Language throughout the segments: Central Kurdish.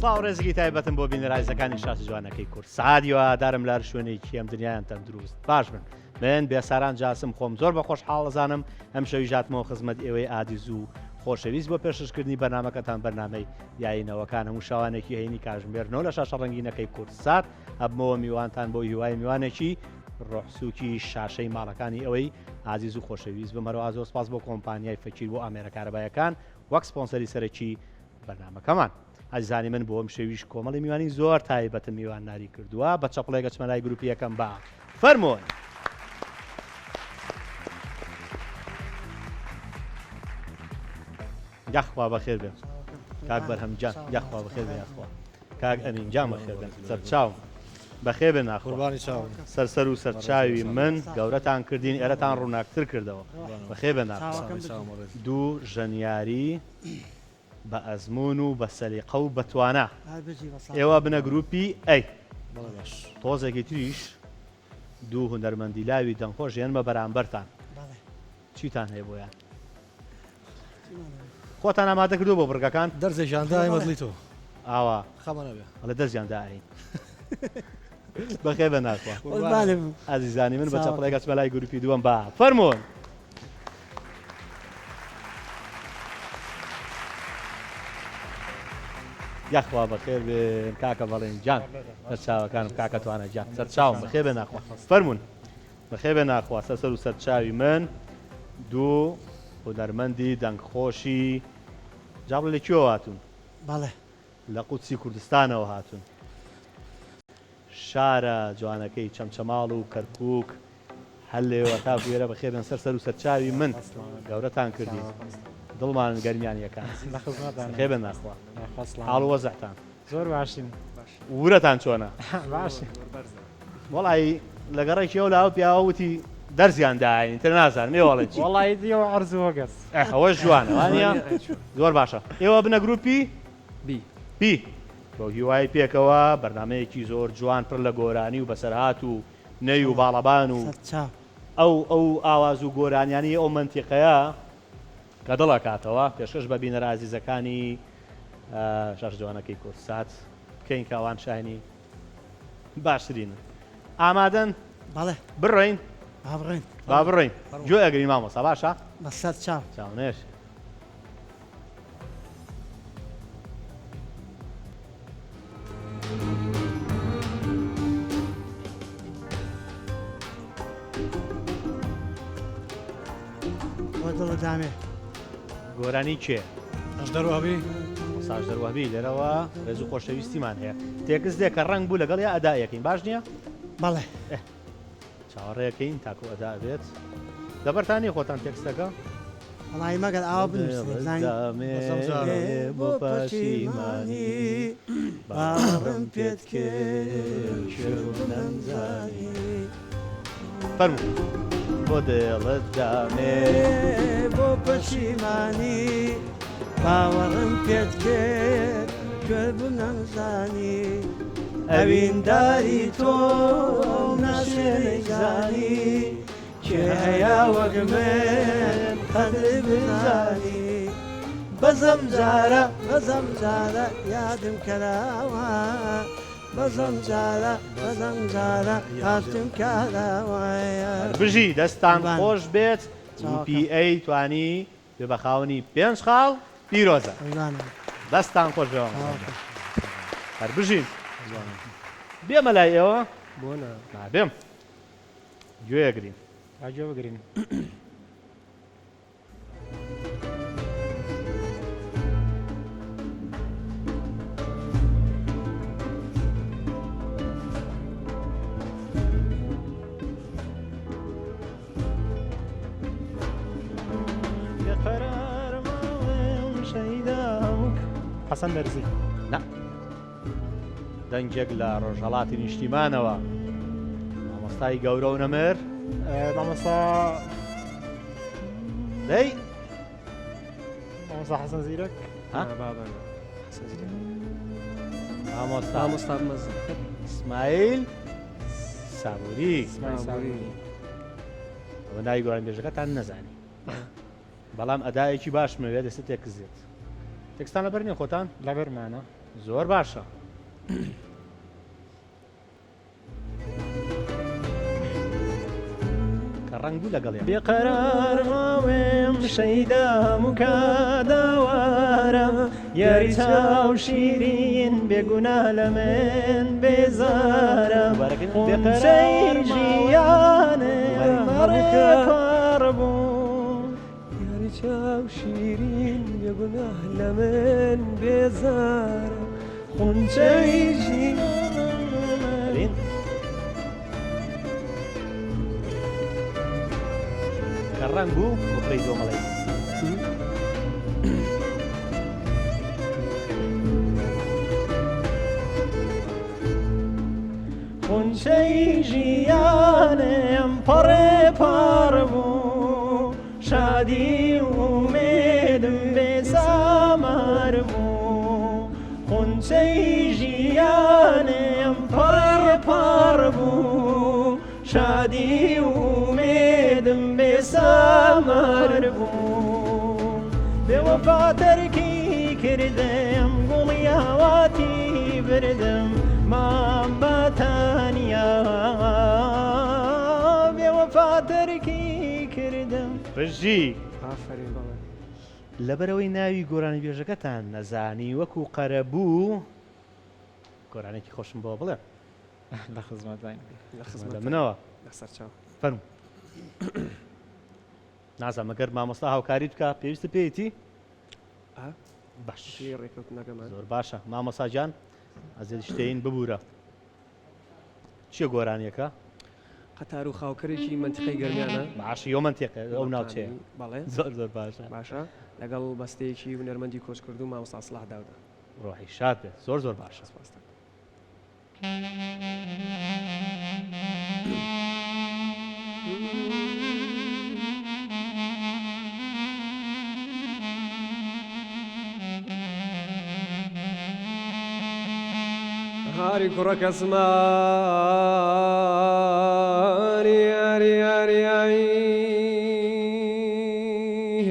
سڵاو ڕێزگی تایبەتم بۆ بینەرایزەکانی شاسی جوانەکەی کورد سعادیەوە دارم لار شوێنێکی ئەم دنیایان تەندروست باش بن من بێساران جاسم خۆم زۆر بە خۆشحاڵەزانم ئەم شەوی ژاتمەوە خزمەت ئێوەی ئادیز و خۆشەویست بۆ پێشکردنی بەرنامەکەتان بەرنامەی یاینەوەکان هەموو شاوانێکی هەینی کاژمێرنەوە لە شاشە ڕەنگینەکەی کورتسات ئەبمەوە میوانتان بۆ هیوای میوانێکی ڕۆحسووکی شاشەی ماڵەکانی ئەوەی ئازیز و خۆشەویست بمەرەوە زۆر سپاس بۆ کۆمپانیای فەکیر بۆ ئامێرەکارەبایەکان وەک سپۆنسەری سەرەکی بەرنامەکەمان ئەزانی من بۆ ئەم شێویش کۆمەڵی میوانی زۆر تایبەتم میوان ناری کردووە بە چەپڵێک گەچمەلای گروپی یەکەم با فەرمۆن یاخوا بەخێر بێ کاک بەرهەمجان یاخوا بەخێر بێ یاخوا کاک ئەمینجان بەخێر بێن سەرچاو بەخێر بێن ناخواربانی چاو سەرسەر و سەرچاوی من گەورەتان کردین ئێرەتان ڕووناکتر کردەوە بەخێر بێن دوو ژەنیاری بە ئەزمون و بە سەلیقە و بەتوانە ئێوە بنە گروپی ئەی تۆزێکی تریش دوو هونەرمەندی لاوی دەنگخۆش ێن بە بەرامبەرتان چیتان هەیە بۆیان خۆتان ئامادە کردو بۆ بڕگەکان دەرزێژاندای مەزلی تۆ ئاوا خەمەنەبێ ئەڵێ دەستیانداین بەخێ بە ناخوا ئازیزانی من بە چەپڵێک گەچمە لای گروپی دووەم با فەرمۆن یاخوا بەخێر بێن کاکە بەڵێن جان سەرچاوەکانم کاکە توانە جان سەرچاوم بەخێ بێ ناخوا فەرمونون بەخێ بێ ناخوا سەر و سەرچاوی من دوو هونەرمەندی دەنگخۆشی جاڵ لەکوێوە هاتوون بەڵێ لە قوچی کوردستانەوە هاتوون شارە جوانەکەی چەمچەماڵ و کەرکووک هەل لێوە تا بێرە بەخێ بێن سەر و سەرچاوی من گەورەتان کردی دڵمان گەرمیانیەکان خێ بێن ناخوا حاڵ وەزەحتان زۆر باشین ورەتان چۆنە باشین وەڵی لەگەڕێکی ئەو لاوە پیاوەوتی دەرزیان داین تر نازان مێوەڵێن چی وەڵی دیەوە عەرزووە گەس ئەوە جوانە وانە زۆر باشە ئێوە بنە گروپی بی بۆ هیوای پێکەوە بەرنمەیەکی زۆر جوان پڕ لە گۆرانی و بەسەرهات و نەی و باڵەبان و ئەو ئاواز و گۆرانیانی ئەو منتیقەیە کە دڵەکاتەوە پێشکەش بە بینەرە ئازیزەکانی شاش جوانەکەی کورتسات کەین کاوان شانی باشترینن ئامادەن بەڵێ بڕۆین بابڕین با بڕۆین گوێ ئەگرین مامۆستا باشە بە سەر چاو چاونێش بۆ دڵە دامێ گۆرانی کێ ئەش دەروابی ساژ دەروەبی لێرەوە ڕێز و خۆشەویستیمان هەیە تێکس دێ کە ڕنگ بوو لەگەڵ یا ئەدایەکەین باش نییە بەڵێ چاوەڕێەکەین تاکو ئەدا بێت دەبەرتانی خۆتان تێکستەکە وڵی مەگەر ئاوا بنووسێ بۆ پەشیمانی باڕم پێت کرد نەمزانی فەرموو بۆ دێڵت دامێ بۆ پەشیمانی باوەڕم پێت کرد کوێبوو نەمزانی ئەوینداری تۆ ناشێنەیزانی کێ هەیە وەک من قەدر بزانی بەزەم جارە یادم کەراوە بەزەم جارە هاتم کاراوایە بژی دەستان خۆش بێت PA توانی بێ بە خاوەنی 5 خاڵ پیرۆزە دەستان خۆش بێەوە هەر بژین بێمە لای ئێوە بۆ بێم گوێگرین ئاگوێ بگرین حەسەن دەرزی نا دەنگێک لە ڕۆژهەڵاتی نیشتیمانەوە مامۆستای گەورە و نەمر مامۆستا دەی مامۆستا حەسەن زیرەک مامۆستا ئیسماعیل سابووری ئەوە ناوی گۆران بێژەکەتان نەزانی بەڵام ئەدایەکی باش مەوێت دەستە تێکزێت تێکستان لەبەر نیە خۆتان لەبەرمانە زۆر باشە. کە ڕەنگ بوو لەگەڵ بێقەرار ماوێم شەیدام و کاداوارە یاری چاو شیرین بێگونا لە من بێزارە قونچەی ژیانێ مەڕێکار بوو یاری چاو شیرین بێگونا لە من بێزارە قونچەی ژیانێ کە ڕەنگ بوو بخڕی دۆمەڵی. قونچەی ژیانێم پەڕێ پار بوو شادی ومێدم بێسامار بوو قونچەی ژیانێم پەڕێ پار بوو شادی ومێدم بێسامار بوو بێوەفا تەرکی کردم گوڵی هەواتی بردم مام بەتەنیا بێوەفا تەرکی کردم. بژی ئافرین بەڵێ لەبەرەوەی ناوی گۆرانی بێژەکەتان نەزانی وەکو قەرە بوو گۆرانێکی خۆشم بۆ بڵێ لە خزمەت داین لە لە خزمەت منەوە لەسەر چاو فەرموو. نازانم ئەگەر مامۆستا هاوکاریت بکە پێویستە پێیتی؟ باش ڕێکەوت نەگەمان زۆر باشە مامۆستا جان ئەزێ شتین ببوورە. چییە گۆرانیەکە؟ قەتار و خاوکەرێکی منتیقەی گەرمیانە باشە یۆ منتیقە ئەو ناوچەیە. بەڵێ زۆر زۆر باشە باشە لەگەڵ بەستەیەکی ونەرمەندی کۆچ کرد و مامۆستا سڵاح داودا. ڕۆحی شاد بێت زۆر زۆر باشە. هاری کوڕەکە سماری هاری هاری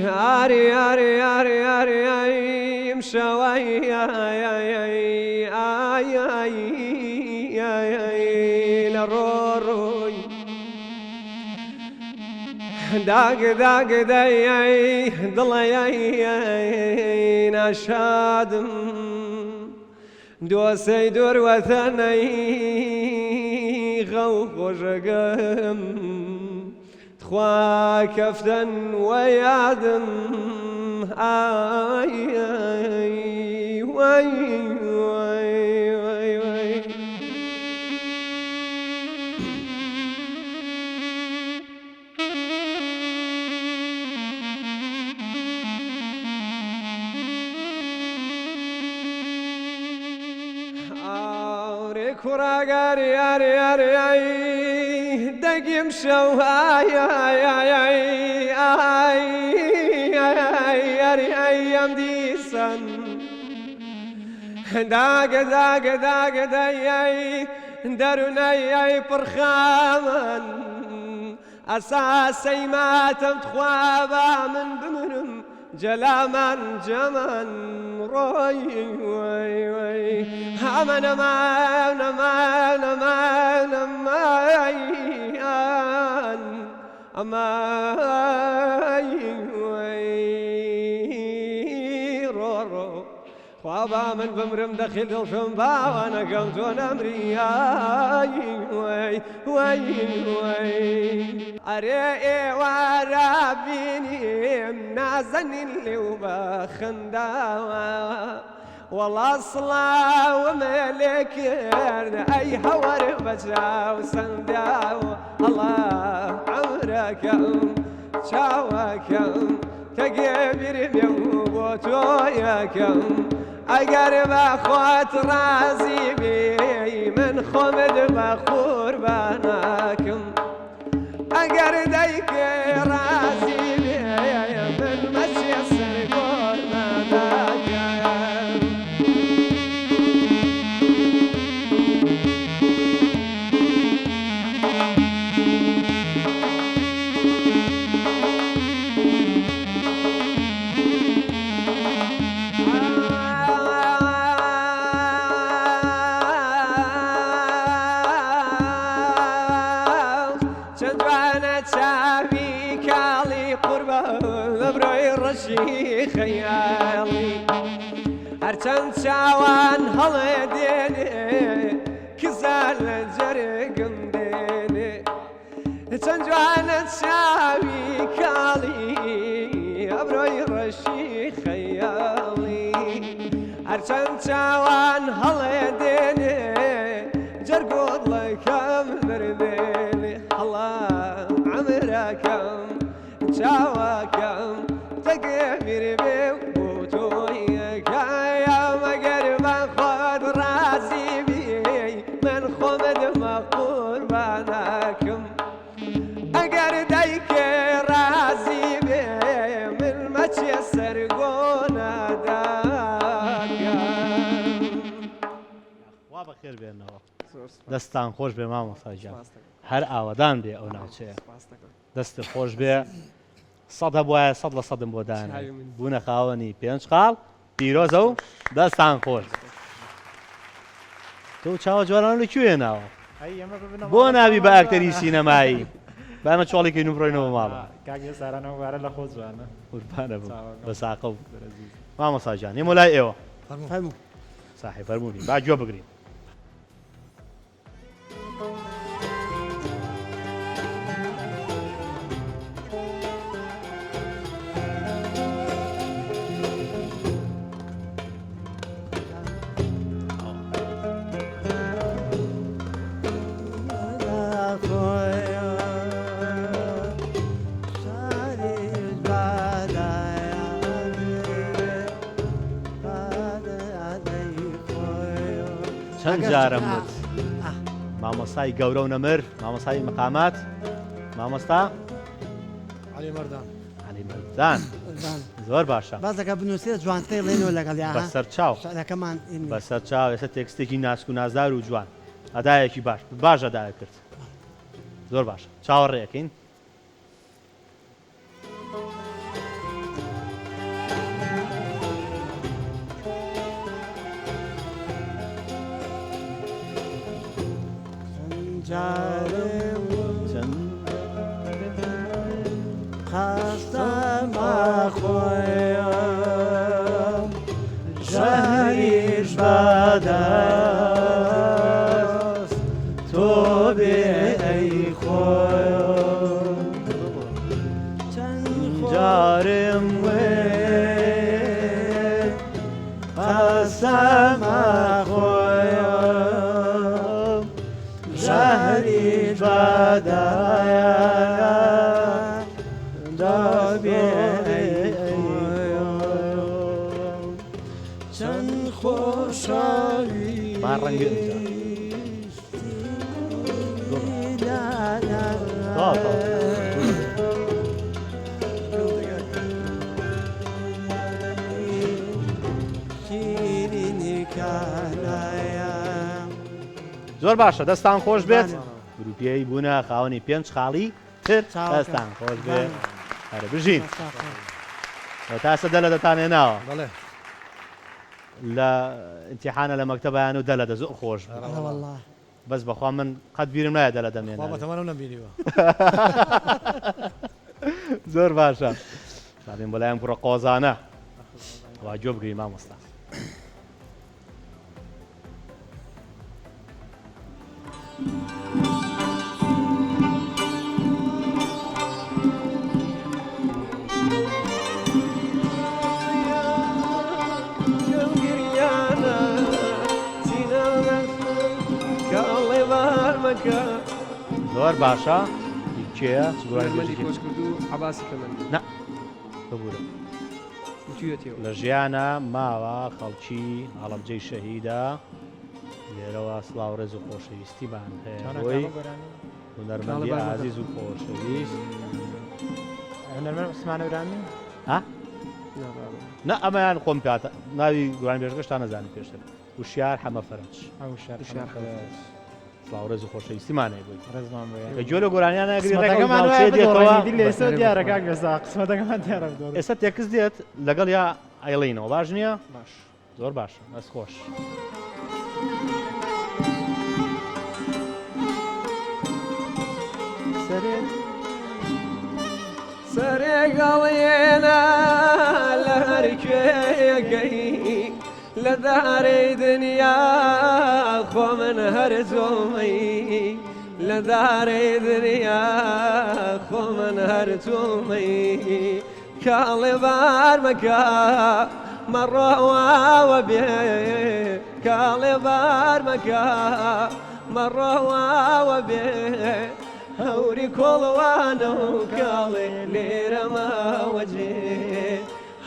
هاری هاری هاری هاری هاری شەوای لە ڕۆڕۆی داگ داگ دای دڵی نەشادم دۆسەی دووروەتەنەی غەو خۆشەگەم تخوا کەفتەن وەیادم ئای وای وای وای وای کوڕاگاری یاری یاری دەگیم شەو یاری ئەم دیسان داگە داگە داگە دەی دەرونەی پڕخامن ئەساسەی ماتەم خوابا من بمرم جەلامان جەمان ڕۆی وەی وەی ئەمە نەمان نەمان نەمان نەمایان ئەمای وەی ڕۆڕۆ خوابا من بمرم دەخیل دڵشم باوانەکەم تۆ نەمریایی وەی وەی وەی ئەرێ ئێوارە بینیم نازەنین لێو بە خنداوە وەڵا سڵاومە لێ کرد ئەی هەوەر بەچاو سەنداوە ئەڵا عەمرەکەم چاوەکەم تەگێبیرێ بۆ تۆیەکەم ئەگەر بە خۆت ڕازی بێ من خۆمت بە قوربانەکەم ئەگەر دەیکێ ڕازی بێ من مەچێ سەر گۆرمانەکەم چاوان هەڵێدێنێ کزار لە جەرگم دێنێ چەند جوانە چاوی کاڵی ئەبرۆی ڕەشی خەیاڵی هەرچەند چاوان هەڵێدێنێ جەرگۆڵەکەم دەردێنێ هەڵا عەمرەکەم چاوەکەم تەگەمیر بێ بۆ تۆیەکایە مەگەر بە خۆت ڕازی بێ من خۆمەدمە قوربانەکەم ئەگەر دایکێ ڕازی بێ من مەچێ سەرگۆنەداکەم وا بەخێر بێنەوە دەستان خۆش بێ مامۆستاجان هەر ئاوەدان بێ ئەو ناوچەیە دەست خۆش بێ سەد هەبوایە 100 لە 100 بۆ دانێ بوونە خاوەنی 5 قاڵ پیرۆزە و دەستان خۆش تۆ چاوە جوانان لەکوێ ناوە بۆ ناوی بە ئاکتەری سینەمایی بامە چۆڵێکی نوبڕۆینەوە ماڵە کاگە سارانەوە وارە لە خۆ جوانە قوربانە بوو بە ساقە و مامۆستاجان هێمە لای ئێوە فەرموو ساحی فەرموونی با گوێ بگرین چەند جارم وت مامۆستای گەورە و نەمر مامۆستای مقامات مامۆستا علی مەردان علی مەردان زۆر باشە بازەکە بنووسێت جوانتەی لێنەوە لەگەڵ بەسەر چاو شعرەکەمان بەسەر چاو ێستا تێکستێکی ناسک و نازدار و جوان ئەدایەکی باش ئەدایە کرد زۆر باشە چاوەڕێیەکەین خاستەمە خۆیم ژەهریش بەدەست تۆ بێ ئەی خۆیم چەند جارم وێ خاستەمە خۆیم ژەهریش بەدەست ما ڕەنگە زۆر باشە دەستان خۆش بێت گروپیایی بوونە خاوەنی 5 خاڵی تر دەستان خۆش بێت هەرە بژین تاسە دە لە دەتانێناوە بەڵێ لە ئیمتیحانە لە مەکتەبیان و دە لە دەزۆ خۆش بەس بەخوا من قەت بیرم نایە دە لە دەمێنێت بابەتەمانە نەبینیوە زۆر باشە شادین بۆ لایەن کوڕە قۆزانە وا گوێ بگری مامۆستا زۆر باشە کێیە هەرمەندی کۆچ کرد و عەباسی کەمەند نا ببوورە وتویەتەوە لە ژیانە ماوە خەڵکی هەڵەبجەی شەهیدە لێرەوە سڵاو ڕێز و خۆشەویستیمان هەیە بۆی هونەرمەندی عازیز و خۆشەویست هونەرمەند عوسمانەورانی ها نا ئەمەیان خۆم پێاتە ناوی گوڕانبێژگەشتان نەزانم پێشتر وشیار حەمە فەرەنج ئەو شار سڵاو ڕێز و خۆشەویستیمانەیە بۆی ڕێزمان کە گوێ لە گۆرانیان ناگری ڕێگەمان ڕێگەمان لێسە دیارەکە گەزا قسمەتەکەمان دیارە ئێستا تێکس دێت لەگەڵ یا ئایڵینەوە باش نییە باش زۆر باشە بەس خۆش سەرێگەڵێنە لە هەر کوێگەی لە لداري دنيا خو من هرتومي لداري دنيا خو من هرتومي كالبار مكا مروا وبيه كالبار مكا مروا وبيه هوري كل وانو كالي ليرما وجهي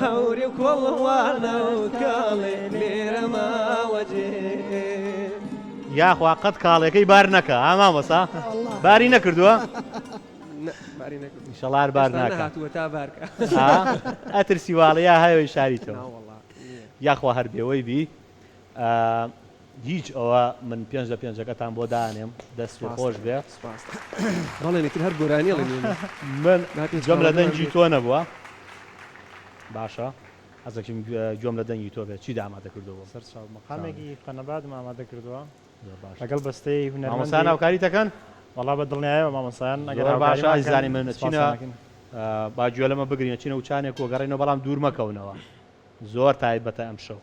هوري كل وانو كالي ليرما وجهي یاخوا قەت کاڵەکەی بار نەکە ئامامەسا باری نەکردووە باری نەکرد ئینشەڵار بار ناکە هاتووە تا بارکە ئەترسی واڵەیە هەیەی شاریتەوە ناوەڵڵا یاخوا هەربێەوەی بی هیچ ئەوە من 5 لە 5ەکەتان بۆ دانێم دەست و خۆش بێ سپاس بەڵێنێتر هەر گۆرانی من جۆم لە دەنگی تۆ نەبووە باشە حەزەکەم گوێم لە دەنگی تۆ بێت چی دامادە کردەوە سەر چاو مەقامێکی فەنەبادم ئامادە کردووە باش لەگەڵ بەستەی مامۆستا هونەرمەندی ناوکاری دەکەن وەڵا بە دڵنیایەوە مامۆسایان زۆر باشە ئازانی من چینە با گوێ لەمە بگرینە چینە و چانێک وەگەڕێنەوە بەڵام دوور مەکەونەوە زۆر تایبەتە ئەم شەو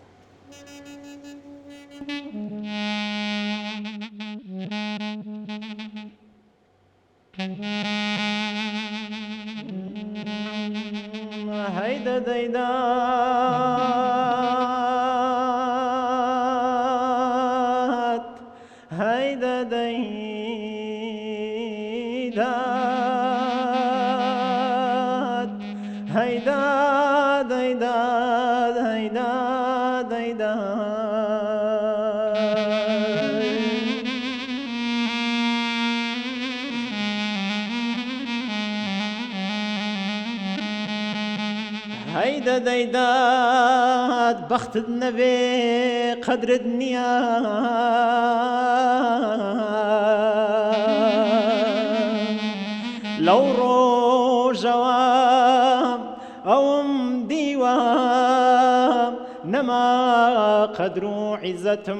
هيدا ديدات هيدا ديدات هيدا ديدات هيدا ديدات هيدا ديدات بخت النبي قدر الدنيا لو روجوا أو مديوا نما قدر عزة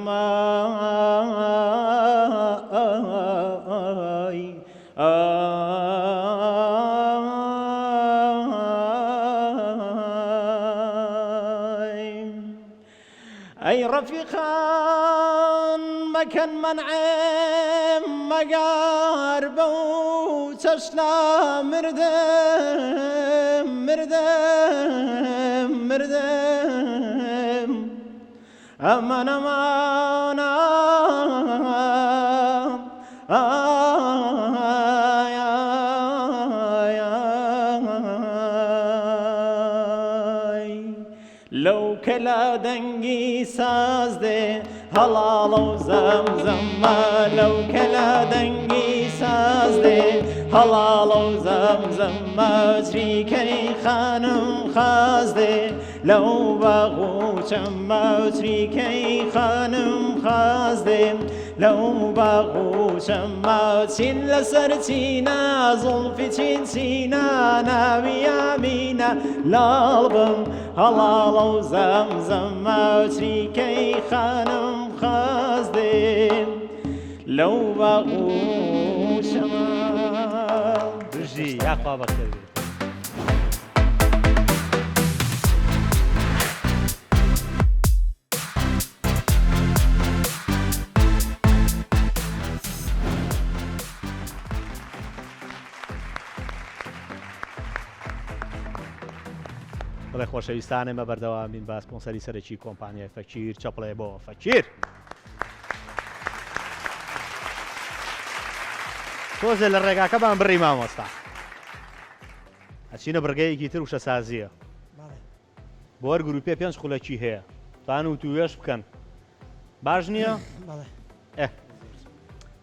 أي رفيقان مكان منعم مقاربة وتشلا مردم مردم مردم أمان أمان لو كلا دنگي ساز دي هلال وزمزم لو كلا دنگي ساز دي هلال وزمزم تريكي خانم خاز دي لو باغوشم تريكي خانم خاز دي لو باغوشم تين لسرتينا ظلفي تين سينا ناوي يمينا لالبم هلال وزمزم تريكي خانم خاز دي لو باغوشم برژی یاخوا بەخێر بێت بەڵێ خۆشەویستانێ مە بەردەوامین با سپۆنسەری سەرەکی کۆمپانیای فەکیر چەپڵێ بۆ فەکیر تۆزێ لە ڕێگاکەمان بڕی مامۆستا ئەچینە بڕگەیەکی تر وشە سازیە بۆ هەر گروپێ 5 خولەکی هەیە توان و توێش بکەن باش نییە؟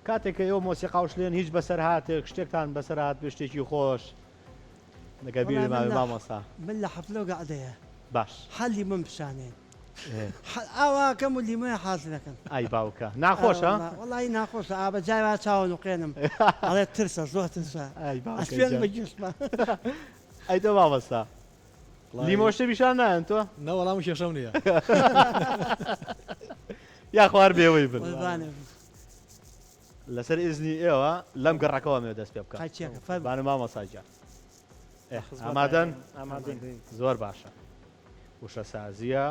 کاتێک کە ئێوە مۆسیقا وشلێن هیچ بەسەر هاتێک شتێکتان بەسەر هات بێ شتێکی خۆش لەگە بیر ماوێ مامۆستا من لە حەفلە قەعدەیە باش حەلی من پیشانێن ئاواکەم و لیمۆی حاز دەکەن ئای باوکە ناخۆشە؟ وەڵی ناخۆشە ئابە جایوا چاوە نوقێنم ئەڵێ ترسە زۆر ترسە ئەسپێن بەگیشتمە ئەی تۆ مامۆستا لیمۆشتە بیشان نایەن تۆ؟ نەوەڵام کێشەم نییە یا خوار بێەوەی بن وەڵبانێ لەسەر ئیزنی ئێوە لەم گەڕەکەەوە مێ دەست پێ بکە قایچێکە فەرمە بانە مامۆساجە ئامادەن؟ ئامادەین زۆر باشە وشە سازیە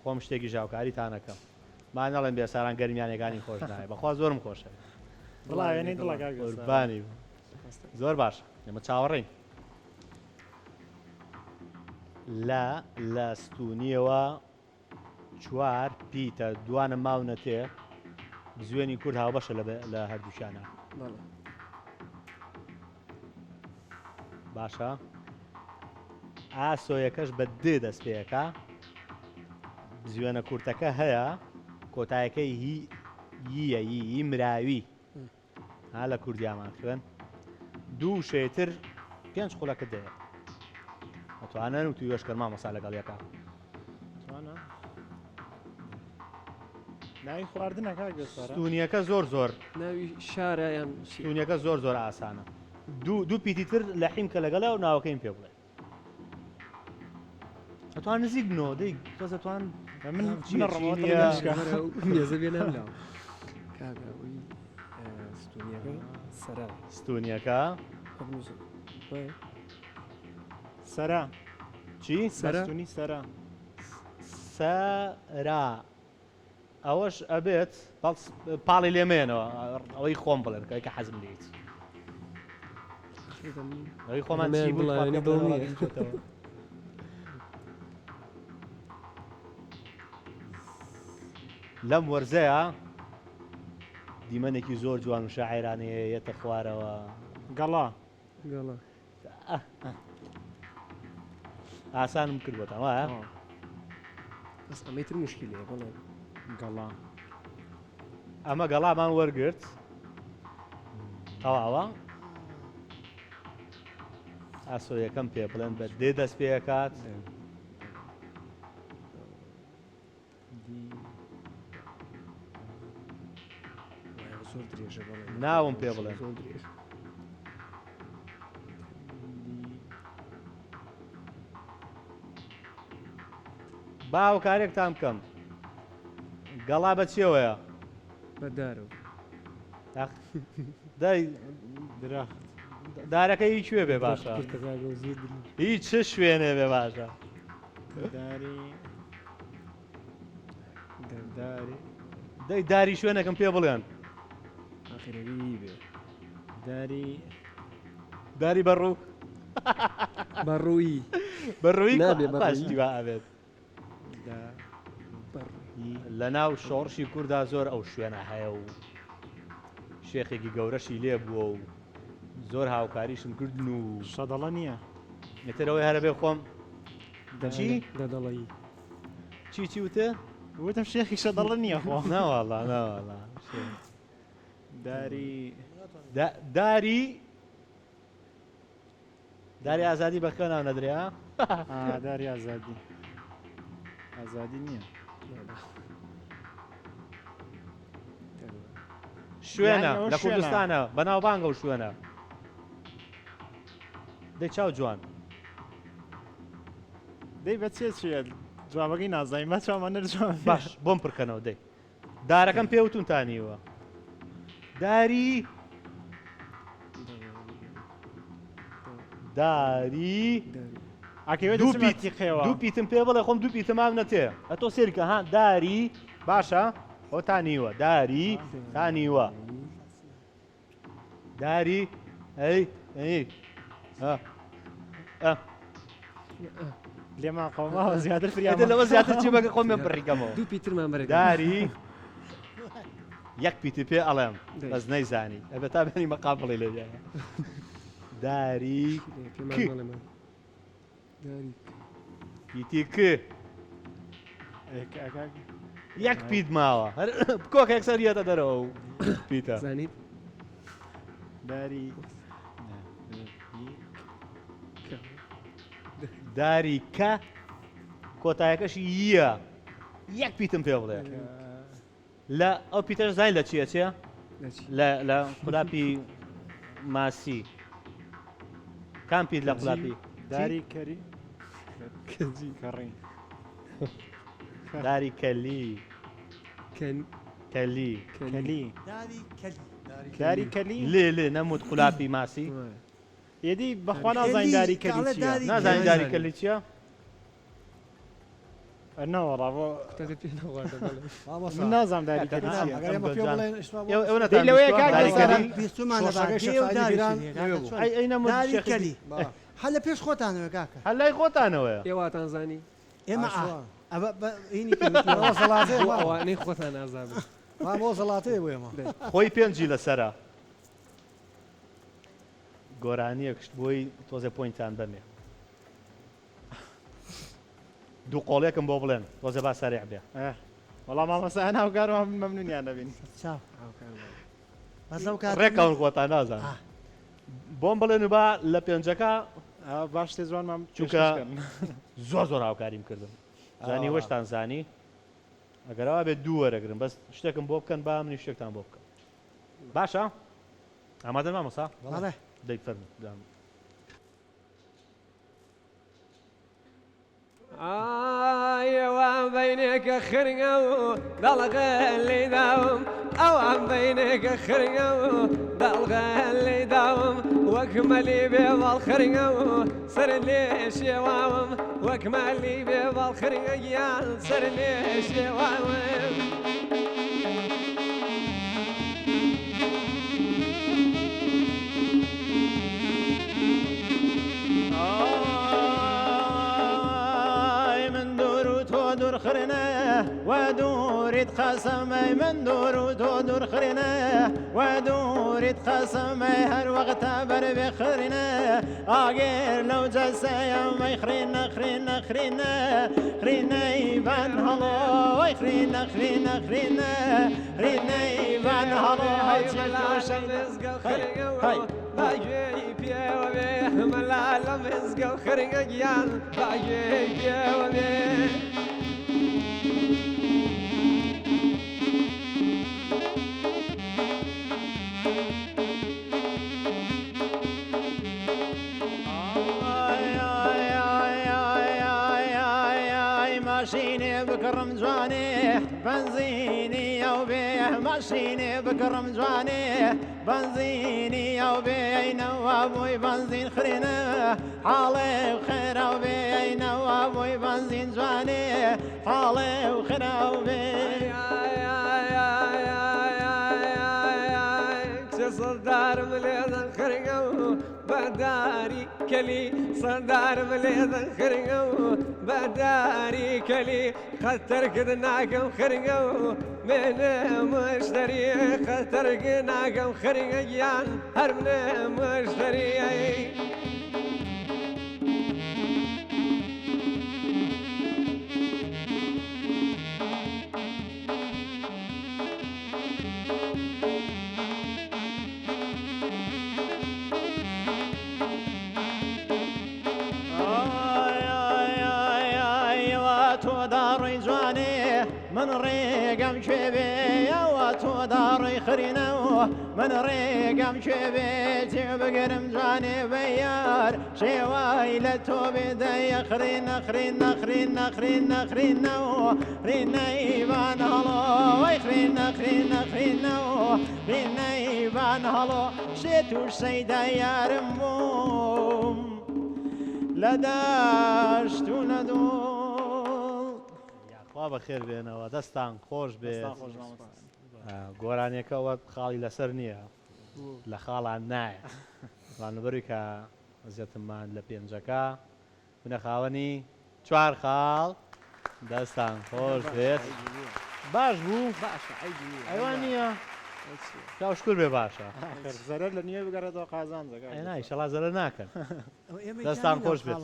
خۆم شتێکی ژاوکاریتانەکەم ما نەڵێن بێساران گەرمیانەکانی خۆش نایە بەخوا زۆرم خۆشە بڵاوێنەی دڵە کاکە قوربانی زۆر باش ئێمە چاوەڕێین لە ستونیەوە چوار پیتە دوانە ماونەتێ زوێنی کورد هاوبەشە لە هەردووشانە بەڵێ باشە ئاسۆیەکەش بە دێ دەست پێەکە زوێنە کورتەکە هەیە کۆتایەکەی هی مراوی ها لە کوردیامان خوێن دوو شێتر 5 قوڵەکە دەیە ئەتوانن و توی وێشکەر مامەسا لەگەڵ یەکە توانە ناوی خواردنە کاک بێسارە ستونیەکە زۆر ناوی شارە یان ستونیەکە زۆر ئاسانە دوو پیتی تر لە حیمکە لەگەڵە و ناوەکەیم پێ بڵێ ئەتوان نزیک بنەوە دەی تۆزەتوان من ڕەمەوە مێزە بێ ناملاوە کاکە ئەوی ستونیەکە سەرا ستونیەکە سەرا چی؟ سەرستونی سەرا سەرا ئەوەش ئەبێت پاڵی لێمێنەوە ئەوەی خۆم بڵێن کە حەزم لێت ئەوەی خۆمان چی بوو لەم وەرزەیە دیمەنێکی زۆر جوان و شاعیرانەیە یەتە خوارەوە گەڵا گەڵا ئاسانم کردوەتە وایە بەس ئەمەی تر مشکلەیە بەڵێ گەڵا ئەمە گەڵامان وەرگرت تەواوە ئاسۆ یەکەم پێ بڵێن بە دێ دەست پێکات زۆر درێژە بەڵێ ناوم پێ بڵێن زۆر درێژ باو کارێکتان بکەم گەڵا بە چیەوەیە بەدارەوە دای درەخت دارەکە هیچ شوێ بێ باشە هیچ چ شوێنێ بێ باشە داری دەرداری دەی داری شوێنەکەم پێ بڵێن ئاخرەوی بێ داری بەڕوو بەڕووی بەڕووی نابێ بەڕووی. باشیوا ئەبێت لە ناو شۆڕشی کووردا زۆر ئەو شوێنە هەیە و شێخێکی گەورەشی لێ بووە و زۆر هاوکاریشم کردن و شەدەڵە نییە نێتەرەوەی هەرە بێ خۆم چی؟ دەدەڵی چی وتە؟ وتم شێخی شەدەڵە نییە خۆ ناوەڵا داری داری ئازادی بە خوێن ناو نەدرێ داری ئازادی ئازادی نییە شوێنە یعنی ئەو لە شوێنە. کوردستانە بەناوبانگە و شوێنە دەی چاو جوان دەی بە چێ جوابەکەی نازانین بە چاوانە جوان باش بۆم پڕکەنەوە دەی دارەکەم پێوتونتانیوە داری ئاکەوێت دوو دووپیتی خێوە دوو پیتم پێ بڵێ خۆم دوو پیتم مام نەتێ ئەتۆ سێرکە ها داری باشە ئەو تانیوە داری تانیوە داری لێمان قەوماوە زیاتر ئەدە لەوە زیاتر چی بەکە خۆم پێم بڕیکەمەوە دوو پیترمان بەرەکە داری یەک پیتی پێ ئەڵێم دەی. بەس نەیزانی ئەبێت تا بێنی مەقابڵی لێ داری داری پیتی یەک پیت ماوە بکۆکە یەکسەر یەتە دەرەوە و پیتە زانیت داری داری کە کۆتایەکەشی یە یەک پیتم پێ بڵێ لە ئەو پیتەش زای لە چیە چێ لە قولاپی ماسی کام پیت لە قولاپی داری کەری کەڕی داری کەلی کەلی کەلی داری کەلی داری کەلی لێ نەموت قولاپی ماسی ئێدی بەخوا نازانین داری کەلی چییە نازانین داری کەلی چیە نەوەڕا بۆ تەقێت پێ نەواتە بەڵێ من نازام داریکەری ئەگەر ئێمە پێ بڵێن ئیسما بۆ لەوەیە کاک دارێکەلی دەسەران بیستومان لە شۆشەکەی باقی و شەفاعی داریشی بیران لێ. ئەی نەموت داریکەلی با. هەل لە پێش خۆتانەوە کاکە هەل لای خۆتانەوەیە ئێواتان زانی ئێمە ئاشوا. ئەوە هینی ئەوە زەڵاتەیە بۆ وا. ئەوانەی خۆتان نازانن وا بۆ زەڵاتەیە بۆ ئێمە خۆی پێنجی لەسەرە گۆرانیە کشت بۆی تۆزە پۆینتان بەمێ دوو قۆڵێکم بۆ بڵێن تۆزە با سەریع بێ وەڵام مامەسا هاوکارم مەمنونیان دەبین چاو هاوکار بەس لەو کات ڕێکەون خۆتان نازان بۆم بڵێن و با لە پێنجەکە باش تێ جوان مام چونکە زۆر هاوکاریم کردم زانی وەشتان زانی ئەگەرەوە بێت دوو وەرەگرن بەس شتێکم بۆ بکەن با منی شتێکتان بۆ بکەم باشە ئامادەن مامۆستا بەڵێ دەی فەرموو ئەوان بینێکە خرگە و دەڵغە لێ داوم ئەوان بینێکە خرگە و دەڵغە لێ داوم وەکمەلی بێڵ خرگە و سەر لێ شێواوم وەکمەلی بێڵ خرگە گیان سەر لێ شێواوم ودورت خصمي من دور ودور خرنا ودورت خصمي هر وقت بر بخرنا اگر لو جسيا ما خرنا خرنا خرنا خرنا يبان هلا وخرنا خرنا خرنا خرنا يبان هلا هاي هاي باجي بيوه ملال مزقو خرقا جيان باجي بيوه ماشيني بكرم جواني بنزيني او بيه ماشيني بكرم جواني بنزيني او بيه نوابوي بنزين خرينا حالي وخير او بيه نوابوي بنزين جواني حالي وخير او بيه صدار مليان خرقو بداري كلي صدار مليان خرقو بداري كلي خطر كدناكم خرقو من مشتري خطر كدناكم خرقيان هر من مشتري من ريقم شبي واتو داري خرينو من ريقم شبي تبقرم جاني بيار شواي لتو بدي خرينا خرينا خرينا خرينا خرينو خرينا يبان هلو وي خرينا خرينا خرينو خرينا يبان هلو شتوش سيدا يارموم لداشت ندوم وا بەخێر بێنەوە دەستان خۆش بێت گۆرانیەکەەوە خاڵی لەسەر نییە لە خاڵان نایە ڕانبەری کە زیێتممان لە پێنجەکە بنە خاوەنی چوار خاڵ دەستان خۆش بێت باش بوو ئەیوان نییە شکر بێ باشە زەرەر لە نییە بگەڕێتەوە قازان نای شەڵا زەرە ناکەن دەستان خۆش بێت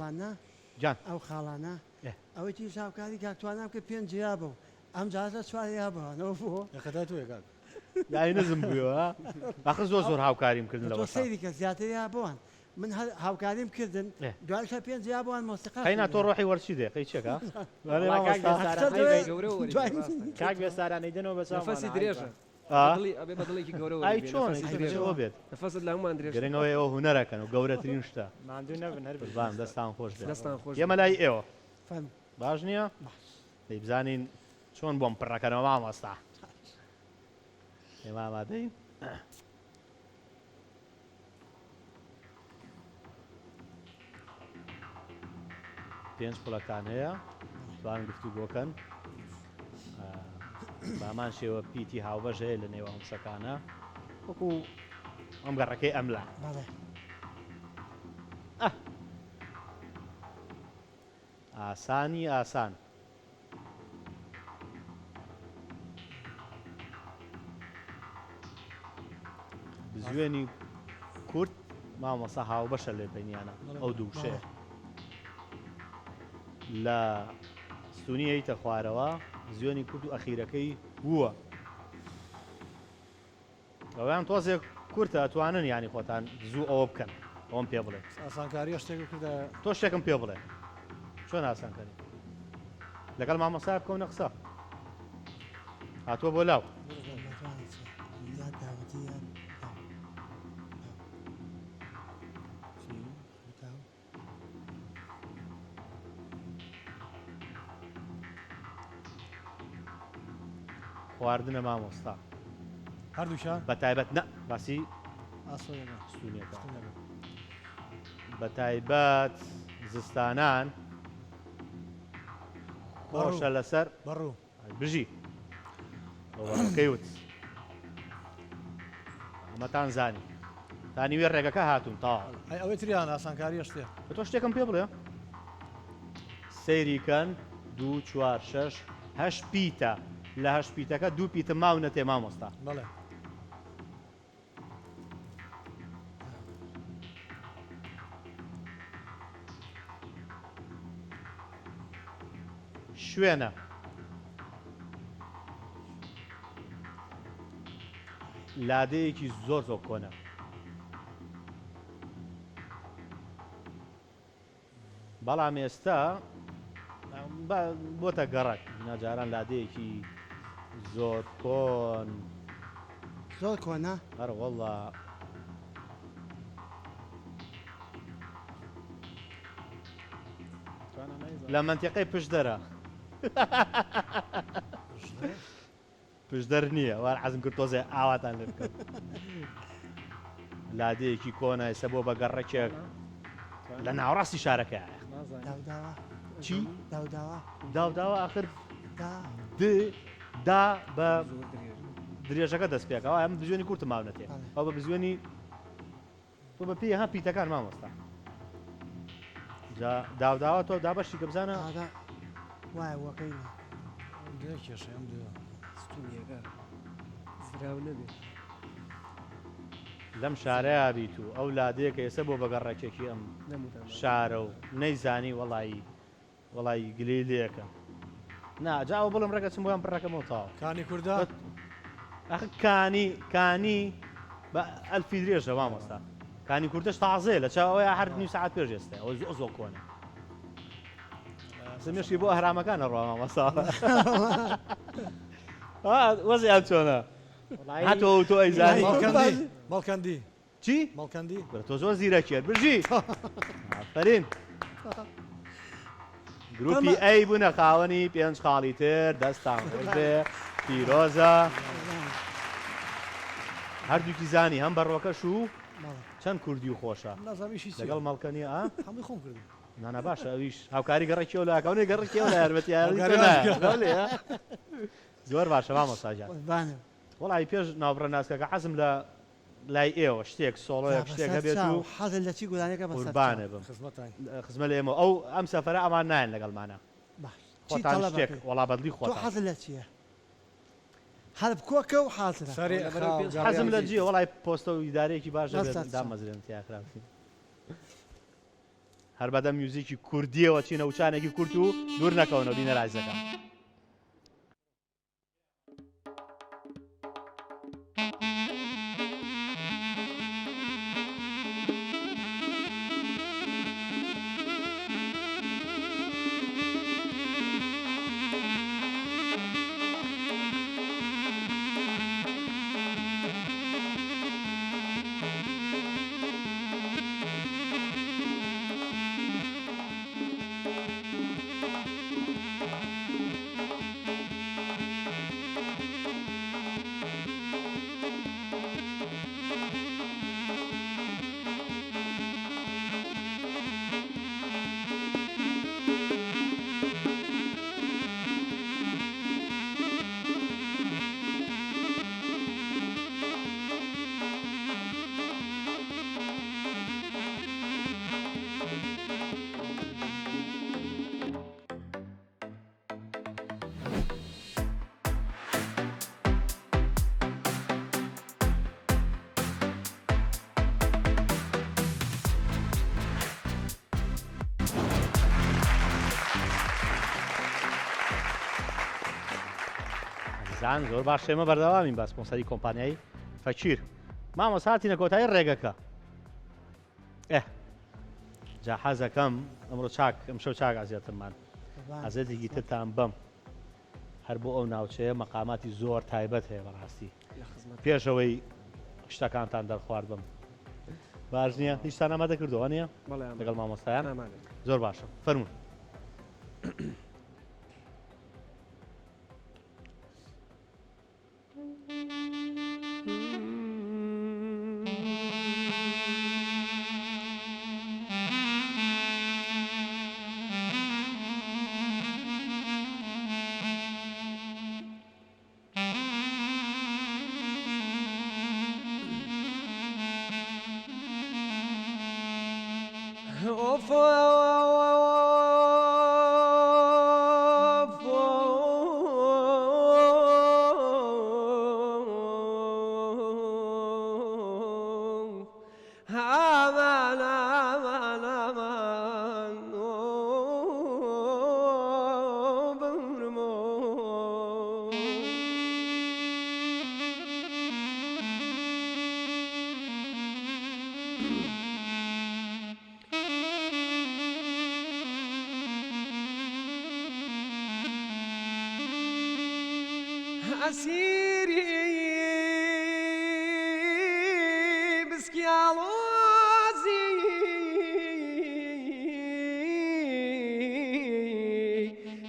جان ئەو خاڵانە ئەوەی تی شاوکاری کاکتوانام کە پێنجیا بوو ئەم جازە چواریا بەوە بوو یەخەدا توێ کاک یای نزم بووە ئەخر زۆر هاوکاریم کردن لەوە سەیری کە زیاتریا بووان من هاوکاریم کردن دوای کە پێنجیا بووان مۆسیقا قەینا تۆ ڕۆحی وەرچی دێ قەی چێکە کاک بێستارانەی دنەوە بە نفسی درێژە ئەبێ بەدڵێکی گەورەوە ئای چۆن بێت نفست لە هەمومان درێژ گرنگەوە ئێوە هوەرەکەن و گەورەترین شتە ماندوو نەبن هەر بان دەستان خۆش بێت دەستان خۆش ئێمە لای ئێوە فەرموو باش نییە دەی بزانین چۆن بۆم پڕەکەنەوە مامۆستا ئێمە ئامادەین پێنج پوڵەکان هەیە توان گفتوگۆکەن بامان شێوە پیتی هاوبەش هەیە لە نێوان قسەکانە وەکو ئەم گەڕەکەی ئەملا بەڵێ ئاسانی ئاسان بزوێنی کورد مامۆستا هاوبەشە لێ بینیانە ئەو دوو شێ لە ستونی ئەیتە خوارەوە زوێنی کورد و ئەخیرەکەی بووە ئەویان تۆزێک کورتە ئەتوانن ینی خۆتان زوو ئەوە بکەن ئەوم پێ بڵێ ئاسانکاریە شتێک کردە تۆ شتێکم پێ بڵێ چۆن ئاسانکەنی لەگەڵ مامۆستا بکەونە قسە هاتووە بۆ لاو خواردنە مامۆستا هەردووشان بە تایبەت نە باسی ئاسۆیەکە ستونیەکە بە تایبەت زستانان خۆشە لەسەر بەڕوو بژی ئەوەکەی وت ئەمەتان زانی تانی وێ ڕێگەکە هاتوون تا ئەوەی تریان ئاسانکاریە شتێ بە تۆ شتێکم پێ بڵێ سەیریکەن 2 4 6 هەشت پیتە لە هەشت پیتەکە 2 پیتە ماونە تێ مامۆستا بەڵێ شوێنە لادەیەکی زۆر زۆر کۆنە بەڵام ئێستا بۆتە گەڕک ناجاران لادەیەکی زۆر کۆن زۆر کۆنا هەروەڵا لە منتیقەی پشدەرە پشدەر نییە وار حەزم کرد تۆزێ ئاواتان لێ بکەم لادەیەکی کۆنە ئێستا بۆ بە گەڕەکێک لە ناوەڕاستی شارەکەیە داوداوە چی؟ داوداوە داوداوە آخر دا دا بە زۆر درێژ درێژەکە دەست پێکەوە ئەم بزوێنی کورتە ماونەتێ ئەو بە بزوێنی تۆ بە پێی ها پیتەکان مامۆستا داوداوە تۆ دا بەشی کە بزانە ئاگا وایە وەکەینە دێ کێشە ئەم دێ ستونیەکە زراو نەبێت لەم شارەیە بیت و ئەو لادەیە کە ئێستا بۆ بەگەڕێکێکی ئەم نەمودام شارە و نەیزانی وەڵی گلەی لێەکە ناجاوە بڵم ڕێگە چم بۆیان بڕەکەمەوە تاوە کانی کووردا ئەخ کانی بە ئەلفی درێژە مامۆستا کانی کوردەش تازێ لە چاوەیە هەر نیم ساعت پێش ئێستا ئەوە زۆر زۆر کۆنە سمێشکی بۆ هەرامەکانە ڕوا مامۆستا وەزیان چۆنە هاتەوە تۆ ئەیزانی مەڵکەندی چی؟ مەڵکەندی تۆ زۆر زیرەکێت برژی ئافرین گروپی ئەی بوونە خاوەنی 5 خاڵی تر دەستان بێ پیرۆزە هەردووکی زانی هەم بەڕۆکەش و چەند کوردی و خۆشە نازامیشی لەگەڵ مەڵکەنی ئا هەمووی خۆم کردی نانە باشە ئەویش هاوکاری گەڕێکیەوە لە ئاکاونی گەڕێکیەوە لە یارمەتی زۆر باشە مامۆستاجان بانە وەڵی پێش ناوبڕە ناسکەکە حەزم لە لای ئێوە شتێک سۆڵۆیەک شتێک هەبێت و حەزت لە چی گولانەکە بە قوربانێ بم خزمەتان خزمە لە ئێمە ئەو ئەم سەفەرە ئەمان نایەن لەگەڵمانە باش خۆتان شتێک وەڵا بەدلی تۆ خۆتان حەزت لە چییە؟ هەر بکۆکە و حازرە سەری حەزم لە جیە وەڵی پۆستە و ئیدارەیەکی باش دەستە دەبێت چاو. دامەزرێن تیاکراوی هەر بەدەم میوزیکی کوردیەوە چینە وچانێکی کورت و دوور نەکەونەوە بینە رایزەکە زان زۆر باش شێمە بەردەوامین بە سپۆنسەری کۆمپانیای فەکیر مامۆساتینە کۆتایی ڕێگەکە جا حەزەکەم ئەمڕۆ چاک ئەمشەو چاک ئازیێتمان ئازێتێکی ترتان بەم هەر بۆ ئەو ناوچەیە مەقاماتی زۆر تایبەت هەیە بەڕاستی پێشەوەی شتەکانتان دەرخوارد بم باش نییە هیچتان ئامادە کردەوە نییە لەگەڵ مامۆستایان زۆر باشە فەرموون أسيري بسكيالوزي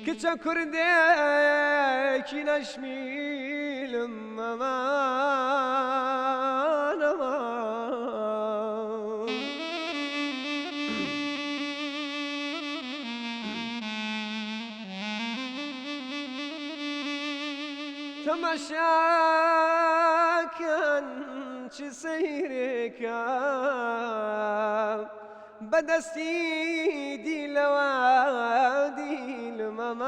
كتا كرديكي نشميل ممان تماشاكن چی سیرکا بدستی دیل مامان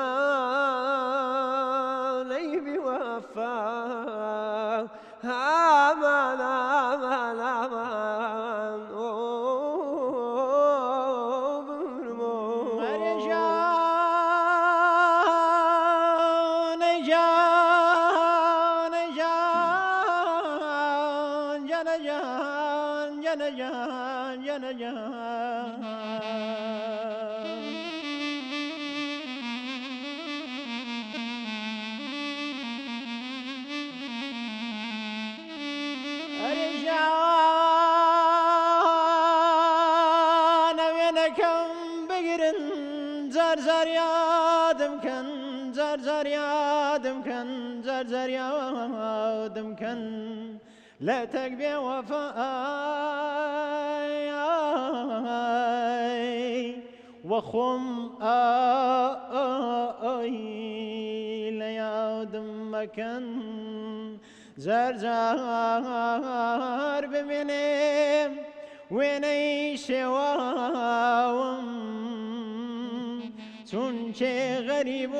ای بی وفا آمان آمان آمان زار يادم كن زار يادم كن زار يادم كن لا تقبي وفاي وخم لا يادم مكن زار بمني ويني شواوم چونچه غریب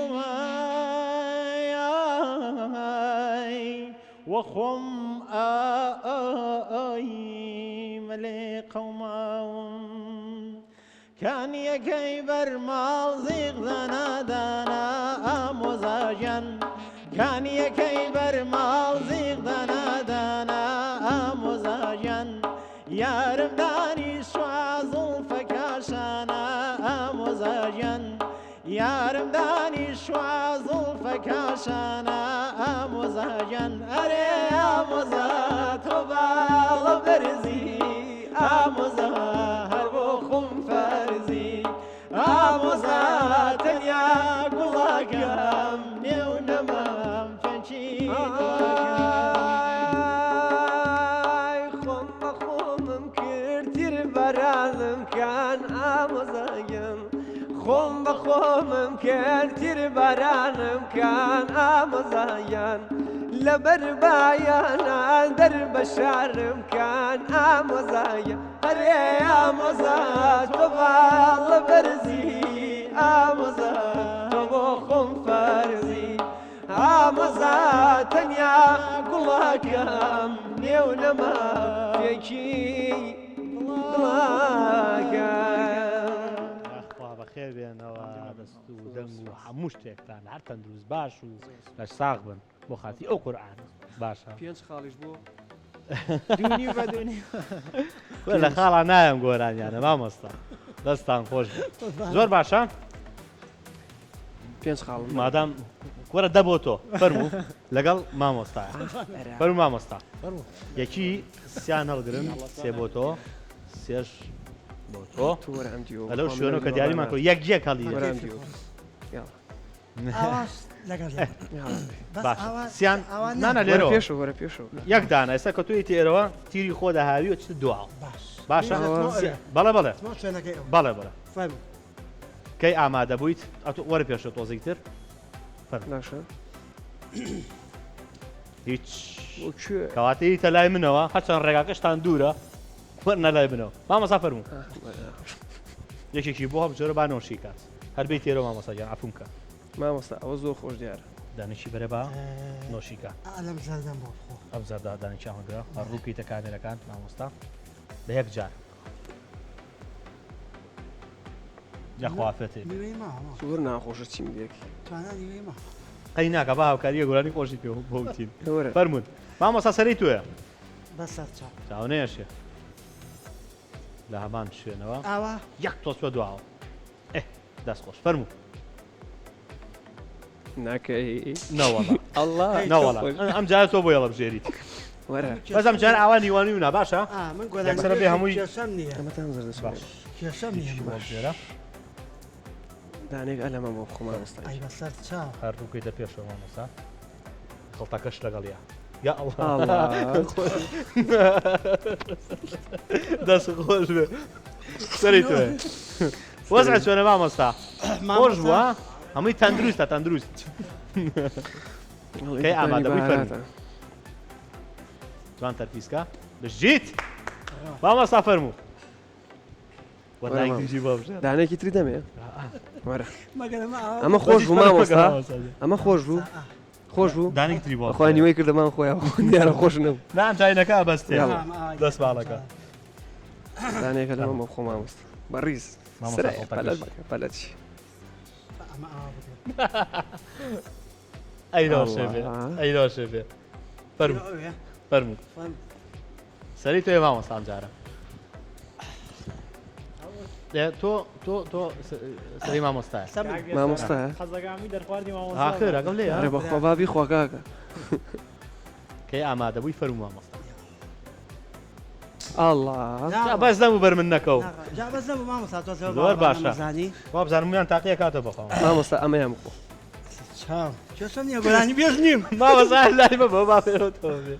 و خم ملی قوماون کان یکی بر مال زیغ دانا دانا مزاجن کان یکی بر مال زیغ دانا دانا مزاجن یارم دانی شوازل فکاشانا مزاجن یارم دانی شوازل فکاشانا مزاجن اره آموزا تو بال برزی آموزا هر بو خم فرزی آموزا تنیا گلاکم نیو نمام چنچی خم بخومم کرتیر برالم کان آموزایم خم بخومم کرتیر برالم کان آموزایم لبر بايانا در بشارم كان آموزايا هري آموزا تبال برزي آموزا تبوخم فرزي آموزا تنيا قلاكم نيو نما فيكي خوا بەخێر بێنەوە دەست و دەنگ و هەموو شتێکتان هەر تەندروست باش و لەش ساغ بن بۆ خاتی ئەو قورئان باشە 5 خاڵیش بۆ دوونی بە دوونی لە خاڵا نایەم گۆرانیانە مامۆستا دەستان خۆش زۆر باشە 5 خاڵم مادام وەرە دە بۆ تۆ فەرموو لەگەڵ مامۆستایە فەرموو مامۆستا یەکی سیان هەڵگرن سێ بۆ تۆ سێش بۆ تۆ تو وەرە ئەم دیوە لەو شوێنە کە دیاریمان کرد یەک هەڵی وەرە ئەم دیوە ئاواش لەگەڵ باش سیان نانە وەرە لێرەوە پێشەوە وەرە پێشەوە یەک دانە ئێستا کە توی تێرەوە تیری خۆ داهاوی و چ دواوە باش باشە بەڵێ بەڵێ شوێنەکەی بەڵێ بەڵێ فەرموو کەی ئامادە بوویت وەرە پێشە تۆزێک تر باشە هیچ بۆ کوێ کەواتەی تە لای منەوە هەرچەند ڕێگاکەشتان دوورە وەرنە لای بنەوە مامەسا فەرموو یەکێکی بۆ هەبجۆرە با نۆشی کات هەر بێت تێرە مامەساجان ئەفوم کە مامۆستا ئەوە زۆر خۆش دیارە دانشی بەرە با نۆشیکە ئەلم زەردەم بۆ بخۆ ئەم زەردا دانیشا هەگرە ڕووکیتە کامێرەکان مامۆستا بە یەک جار یاخوافێتی نیوەی ماوە زۆر ناخۆشە چیم لێکی توانە نیوەی ماوە قەی ناکە با هاوکاریە گۆرانی خۆشی پێ بۆوتین وەرە فەرمون مامۆستا سەری توێ بەسەر چاو چاونەیەشێ لە هەمان شوێنەوە ئاوا یەک تۆسوە دواوە دەست خۆش فەرموو ناکەی نەوەڵا ئەڵڵا نەوەڵا ئەم جارە تۆ بۆ یەڵە بژێریت وەرە بەس ئەم جار ئاوا نیوانی ونا باشە من یەکسەرە بێ هەمووی کێشەم نییە ئەمەتان زەردەست باش کێشەم نییە بۆژێرە دانێک ئەلەمە بۆ بخۆ مامۆستا ئەی بەسەر چاو هەر ڕووکەیتە پێشەوە مامۆستا خەڵتەکەش لەگەڵیا یا ئەڵڵا دەست خۆش بێ سەری توێ وەزع چۆنە مامۆستا خۆش بووە هەمووی تەندروستە تەندروست کەی ئامادە بووی فەرموو جوان تەرفیسکە بژیت مامۆستا فەرموو وەلای گوژی بۆ بژێر دانێکی تری دەمێ وەرە مەگەرەمە ئاوا ئەمە خۆش بوو مامۆستا ئەمە خۆش بوو خۆش بوو دانێک تری بۆ خۆی نیوەی کردەمان خۆیان دیارە خۆش نەبوو نام چاینەکە بەستێ دەست باڵەکە دانێکە لەمە بۆ خۆ مامۆستا بەڕیز مامۆستا سرای خەڵتەکەش. پەلەچی ئەمە ئاوا بگرێ ئەی ڕۆشێ بێ ئەی ڕۆشێ بێ فەرموو فەرموو سەری توێ مامۆستا ئەم جارە تۆ سەری مامۆستایە مامۆستا خەزەکامی دەرخواردی مامۆستا آخر ئەگەڵ لێ ئەرێ بەخوا بابی خواکاکە کەی ئامادە بووی فەرموو مامۆستا ئەڵڵا بەس نەبوو بەر من نەکەو جا بەس نەبوو مامۆستا تۆ زۆر باشە. زانی وا بزانم میان تاقیە کاتە بخەوە مامۆستا ئەمەیان بخۆ چاو کێشەم نییە گۆرانی بێژ نیم مامۆستا لای بە بۆ با پێرەوەتەوە بێ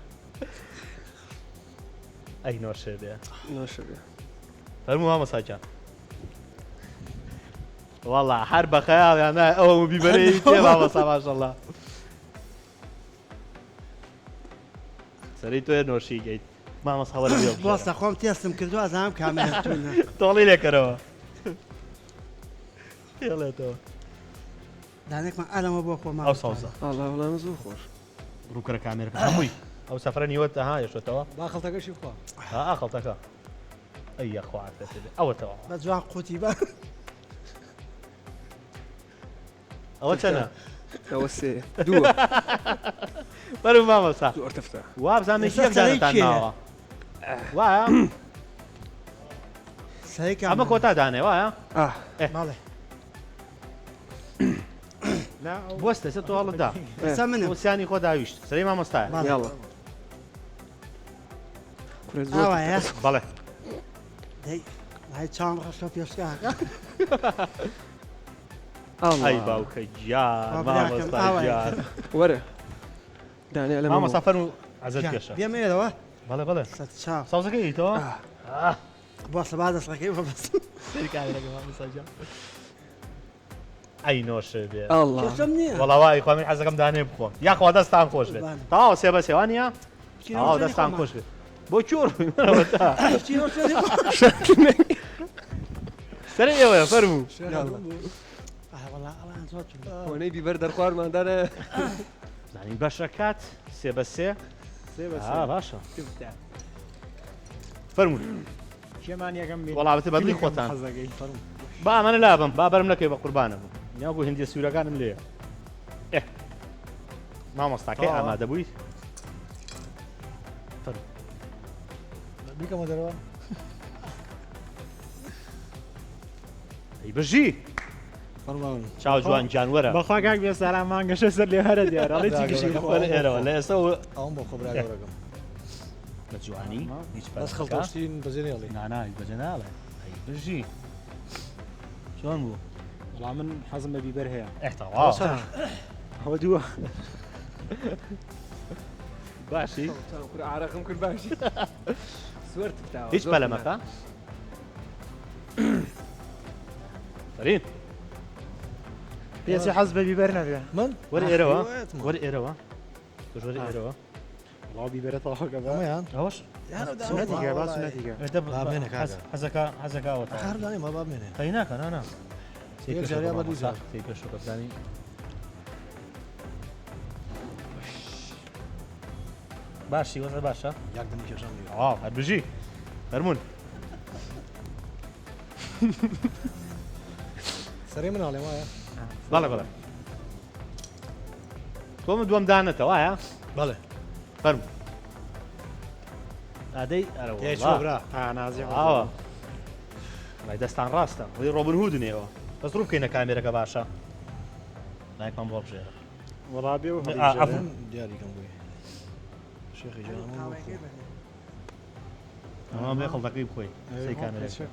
ئەی نۆشێ بێ نۆشە بێ فەرموو مامۆستاجان والله هەر بە خەیاڵیان ئەوە بیبەرەی تێ مامۆستا ماشەڵڵا سەری تۆ نۆشی گەیت مامۆستا هەوە لە بێ بۆستە خۆم تێستم کردو ئازانم کامێرەتونە تۆڵی لێکەرەوە پێڵێتەوە دانێکمان ئەلەمە بۆ خۆ ئەو ساوزە ئەڵڵا وەڵامە زۆر خۆش ڕووکەرە کامێرەکە هەمووی ئەو سەفرە نیوەتە ها یەشێتەوە با خەڵتەکەشی خوا خەڵتەکە ئەی یەخواتە ئەوەتەوە بە جوان قوتی بە ئەوە چەنە ئەوە سێ دووە بەرو مامۆستا زۆر تەفتە وا بزانێکی یەکدانتان ناوە وایە سەریکە ئەمە کۆتا دانێ وایە ماڵێ بۆستە سە تۆ هەڵدا سە منم وسیانی خۆ داویشت سەری مامۆستایە یاڵە کورێت زۆر ئاوایە بەڵێ دەی لای چاوم ڕەشە پێشکاکە ئەی باوکە گیان مامۆستا گیان وەرە دانێ لە مامۆستا فەرموو عەزەت کێشە بێمێرەوە بەڵێ بەڵێ سەد چاو ساوزەکە ییتەوە بۆسە با دەستەکەی بەبەست سەری کامێرەکە مامۆستاجان ئەی نۆشە بێ ئەڵڵا کێشەم نییە وەڵاوای خوا من حەزەکەم دانێ بخۆم یاخوا دەستان خۆش بێت تەواو سێ بە سێوانە ئاو دەستان خۆش بێت بۆ چۆر سەر ئێوەیە فەرموو وەنەی بیبەر دەرخوارماندانە زانین بەشەکات سێ بە سێ باشە فەرموو کێمان یەکەم بێ وەڵامەتە بەدڵی خۆتان خەزەکەی فەرموو با ئەمانە لابم با بەرم نەکەی بە قوربانە بوو یاگو هەندی سوورەکانم لێە مامۆستاکەی ئامادە بوویت بیکەمە دەرەوە ئەی بژی فەرماون چاو جوان گیانوەرە بەخوا کاک بێسەران مانگەشە سەر لێ هەرە دیارە ئەڵێ چی گشتی وەرە ئێرەوە لە ئێستا ئەوم بۆ خۆ براگەورەکەم بە جوانی هیچ بەس خەڵتەشتین بەجێنێ ئەڵێ نانای بەجە ناڵێ ئەی بژی چۆن بوو وەڵام من حەزم بە بیبەر هەیە ئەحتەوا ئەوە دووە باشی عراقم کرد باشی سوەرت هیچ پەلەمەکە فەرین پێچی حەز بە بیبەر نەبێ من وەرە ئێرەوە وەرە ئێرەوە تۆش وەرە ئێرەوە وڵاو بیبەرە تەواوکە بە ئەمەیان ئەوەش سنەتیگە با سنەتیگە بابێنە کاکە حەزەکەوە کاردانی ما بابێنێ قەی ناکە نانا یەک جاریا بە دوو جار. پێشەکەزانی باشی وەزە باشە یاک دەمی کێشان دیوە هەر بژی فەرموون سەرێ من ئاڵێ وایە بەڵێ بەڵێ تۆمە دووەم دانێتەوە وایە بەڵێ فەرموو ئادەی تێ چۆ ئەرەوە برا نازی ئاوە لای دەستان ڕاستە وی ڕۆبن هودنێەوە بەس ڕوو بکەینە کامێرەکە باشە لایکمان بۆ بژێرە وڵابێ و عەفو. دیاریکەم بووی شێخی جانم ئەمە بێ خەڵتەکەی بخۆی سی کامێرەکە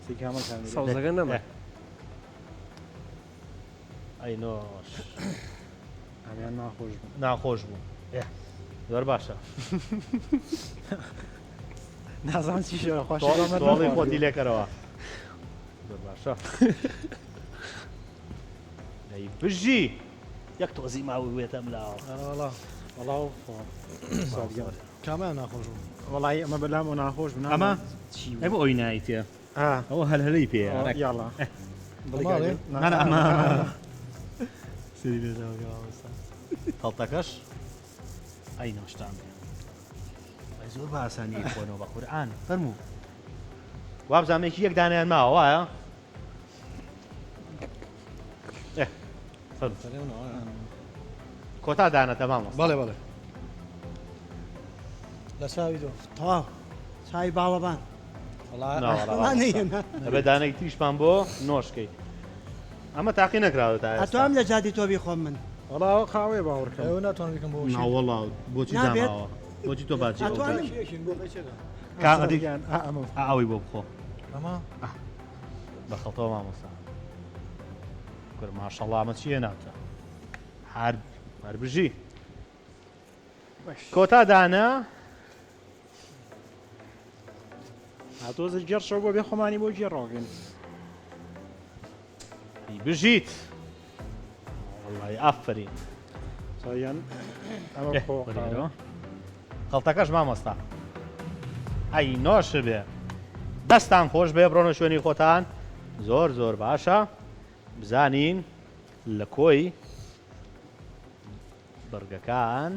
سی کامل کامل سەوزەکە نەما ئەی نۆش ئەمیان ناخۆش بوو ناخۆش بوو زۆر باشە نازان چی شێوە خۆش تۆڵی خۆتی لێکەرەوە زۆر باشە ئەی بژی یەک تۆزی ماوەی وێتەم لاوە وڵا وڵاو کامیان ناخۆش بوو وڵی ئەمە بەلام و ناخۆش بوو ئەمە چی ئەی بۆ ئەوی نایتە ئەوە هەلهەلەی پێ یاڵا ئەمە سری خەڵتەکەش ئەی نەشتان بێ ئەی زۆر بە ئاسانی خۆنەوە بە قورئان فەرموو وابزانێکی یەک دانیان ماوە وایە کۆتا دانەتە مامۆستا بەڵێ بەڵێ لە چاوی تۆ تەواو چای باڵەبان ئەبێ دانێک تیشمان بۆ نۆشکەی ئەمە تاقی نەکراوە تا ئەتوام لە جادی تۆ بیخۆم من وڵاو خاوێ باوەڕکە ئەوە ناتوانم بیکەم بۆ ناوەڵا بۆچی نابێت. داماوە بۆچی تۆ باجی ئەتوانم کاغدیان ئەمە ئەوی بۆ بخۆ ئەمە بە خەڵتەوە مامۆستا کرد ماشەڵڵا ئەمە چیە ناوتە هەر بژی کۆتا دانە هاتۆزە گەڕشەوە بۆ بێ خۆمانی بۆ گێڕۆگەن بژیت وڵی ئافرین سایەن ئەمە خۆ خەڵتەکەش مامۆستا ئەی نۆش بێ دەستان خۆش بێ بڕۆنە شوێنی خۆتان زۆر زۆر باشە بزانین لە کۆی بەرگەکان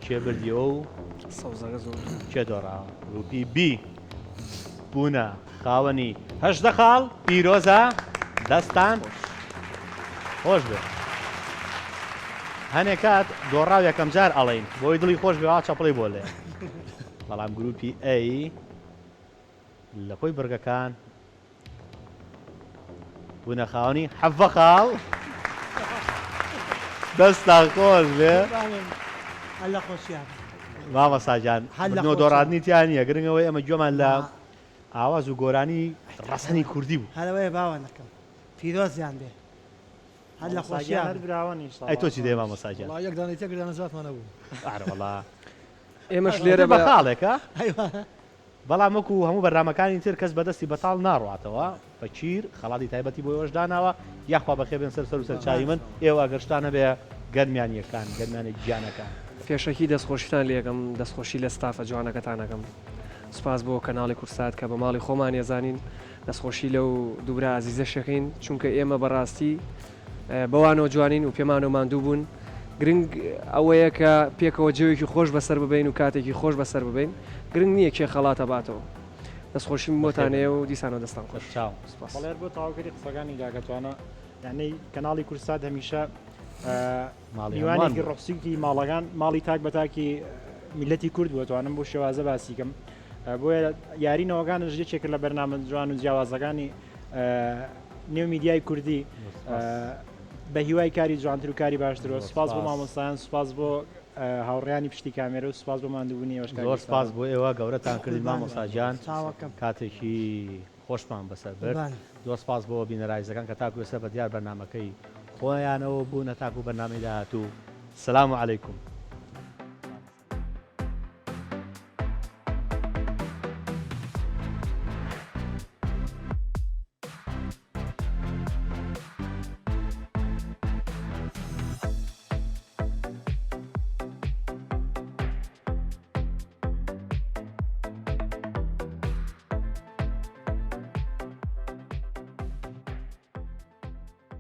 کێ بردیەوە و سەوزەکە زۆر کێ دۆڕا ڕووپی بی بوونە خاوەنی هەشدە خاڵ پیرۆزە دەستان خۆش بێ هەنێک کات دۆڕاو یەکەم جار ئەڵین بۆی دڵی خۆش بێ چاپڵی بۆ لێ بەڵام گروپی ئەی لە کۆی بەرگەکان بوونە خاوەنی حەڤە خاڵ دەستان خۆش بێ هەر لە خۆشیان مامە ساجان هەر لە نۆ خۆشیان. دۆڕاتنیتیان نیە گرنگەوەی ئەمە گوێمان لە ئاواز و گۆرانی ڕەسەنی کوردی بوو هەرەوەی باوە نەکەم پیرۆزیان بێ هەر لە خۆشیان براوانی ئەی تۆ چی دێ مامە ساجان وڵا یەک دانەی تێکردانە زاتمانە بوو ئارەوەڵا ئێمەش لێرە بە بە خاڵێکە بەڵام وەکو هەموو بەرنامەکانی تر کەس بەدەستی بەتاڵ ناڕاتەوە بەچیر خەڵاتی تایبەتی بۆ ئەوەش داناوە یاخوا بەخێبێن سەر و سەرچاوی من ئێوە گەشتانە بێ گەرمیانیەکان گەرمانی گیانەکان پێشەکی دەستخۆشیتان لێگەم دەستخۆشی لە ستافە جوانەکەتانەکەم سپاس بۆ کەناڵی کورسات کە بە ماڵی خۆمان ێزانین دەستخۆشی لەو دوورە عزیزە شەکەین چونکە ئێمە بەڕاستی بەوانەوە جوانین و پێمانەوە ماندوو بوون گرنگ ئەوەیە کە پێکەوە جێوێکی خۆش بەسەر ببین و کاتێکی خۆش بەسەر ببین گرنگ نییە کێ خەڵاتە باتەوە دەستخۆشیم بۆتانەیە و دیسانەوە دەستان خۆش چاو سپاس بەڵێر بۆ تاواکەری قسەکانی داگەتوانە یعنی کەناڵی کورسات هەمیشە میوانێکی ڕۆکسیکی ماڵەکان ماڵی تاک بە تاکی میلەتی کورد بووە توانم بۆ شێوازە باسیکەم بۆیە یارینەوەگانش یەکێکە لە بەرنامە جوان و جیاوازەکانی نێو میدیای کوردی بە هیوای کاری جوانتر و کاری باشترەوە سوپاس بۆ مامۆستایان سوپاس بۆ هاوڕێیانی پشتی کامێرە و سوپاس بۆ ماندووبوونی زۆر سپاس بۆ ئێوە گەورەتان کردی مامۆستاجان چاوەکەم کاتێکی خۆشمان بەسەر برد زۆر سپاس بۆ بینەرایزەکان کە تاکو ێستا بە دیار بەرنمەکەی خۆیانەوە بوونە تاکو بەرنامەی داهاتوو سلام علیکم.